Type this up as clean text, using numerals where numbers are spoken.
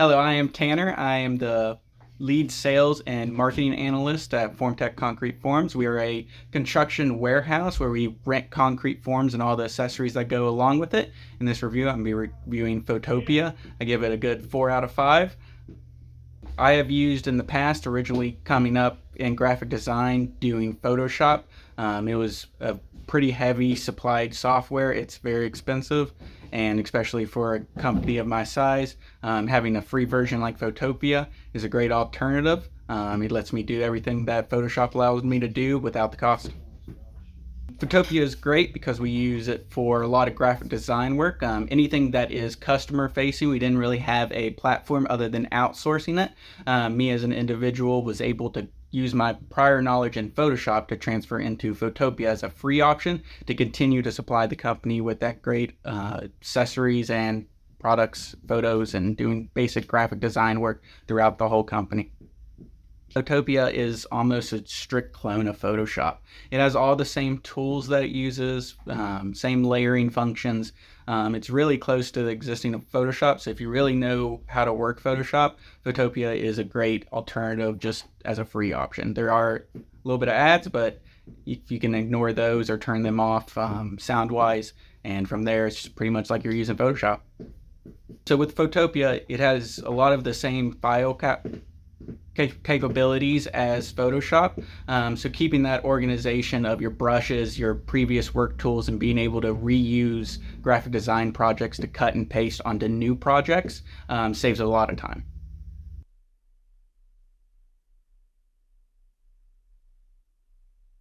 Hello, I am Tanner. I am the lead sales and marketing analyst at FormTech Concrete Forms. We are a construction warehouse where we rent concrete forms and all the accessories that go along with it. In this review, I'm going to be reviewing Photopea. I give it a good 4 out of 5. I have used in the past, originally coming up in graphic design, doing Photoshop. It was a pretty heavy supplied software. It's very expensive, and especially for a company of my size, having a free version like Photopea is a great alternative. It lets me do everything that Photoshop allows me to do without the cost. Photopea is great because we use it for a lot of graphic design work. Anything that is customer facing, we didn't really have a platform other than outsourcing it. Me as an individual was able to use my prior knowledge in Photoshop to transfer into Photopea as a free option to continue to supply the company with that great accessories and products, photos, and doing basic graphic design work throughout the whole company. Photopea is almost a strict clone of Photoshop. It has all the same tools that it uses, same layering functions. It's really close to the existing of Photoshop, so if you really know how to work Photoshop, Photopea is a great alternative just as a free option. There are a little bit of ads, but if you can ignore those or turn them off sound-wise, and from there it's pretty much like you're using Photoshop. So with Photopea, it has a lot of the same file capabilities as Photoshop. So keeping that organization of your brushes, your previous work tools, and being able to reuse graphic design projects to cut and paste onto new projects saves a lot of time.